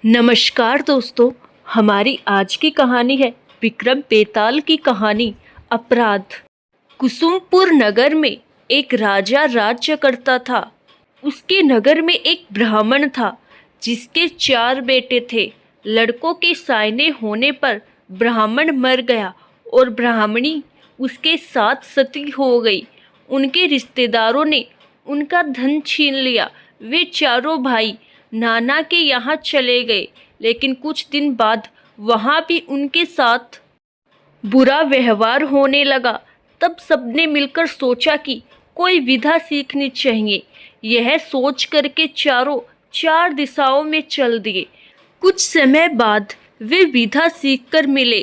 नमस्कार दोस्तों, हमारी आज की कहानी है विक्रम बेताल की कहानी अपराध। कुसुमपुर नगर में एक राजा राज्य करता था। उसके नगर में एक ब्राह्मण था जिसके 4 बेटे थे। लड़कों के सायने होने पर ब्राह्मण मर गया और ब्राह्मणी उसके साथ सती हो गई। उनके रिश्तेदारों ने उनका धन छीन लिया। वे चारों भाई नाना के यहाँ चले गए, लेकिन कुछ दिन बाद वहाँ भी उनके साथ बुरा व्यवहार होने लगा। तब सबने मिलकर सोचा कि कोई विधा सीखनी चाहिए। यह सोच करके चारों 4 दिशाओं में चल दिए। कुछ समय बाद वे विधा सीखकर मिले।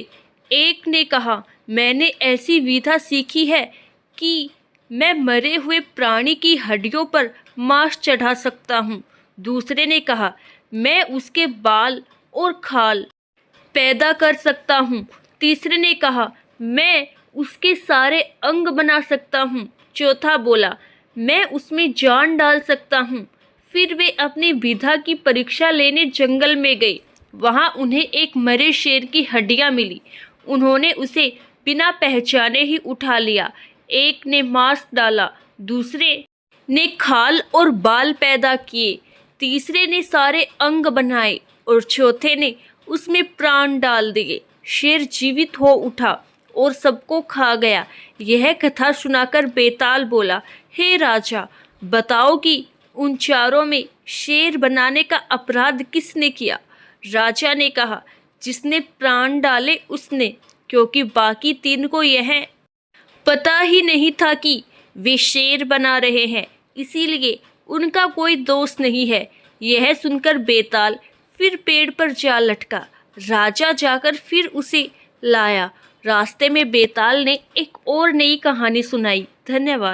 एक ने कहा, मैंने ऐसी विधा सीखी है कि मैं मरे हुए प्राणी की हड्डियों पर मांस चढ़ा सकता हूँ। दूसरे ने कहा, मैं उसके बाल और खाल पैदा कर सकता हूँ। तीसरे ने कहा, मैं उसके सारे अंग बना सकता हूँ। चौथा बोला, मैं उसमें जान डाल सकता हूँ। फिर वे अपनी विधा की परीक्षा लेने जंगल में गए। वहाँ उन्हें एक मरे शेर की हड्डियाँ मिली। उन्होंने उसे बिना पहचाने ही उठा लिया। एक ने मांस डाला, दूसरे ने खाल और बाल पैदा किए, तीसरे ने सारे अंग बनाए और चौथे ने उसमें प्राण डाल दिए। शेर जीवित हो उठा और सबको खा गया। यह कथा सुनाकर बेताल बोला, हे राजा, बताओ कि उन चारों में शेर बनाने का अपराध किसने किया? राजा ने कहा, जिसने प्राण डाले उसने, क्योंकि बाकी 3 को यह पता ही नहीं था कि वे शेर बना रहे हैं, इसीलिए उनका कोई दोष नहीं है। यह सुनकर बेताल फिर पेड़ पर जा लटका। राजा जाकर फिर उसे लाया। रास्ते में बेताल ने एक और नई कहानी सुनाई। धन्यवाद।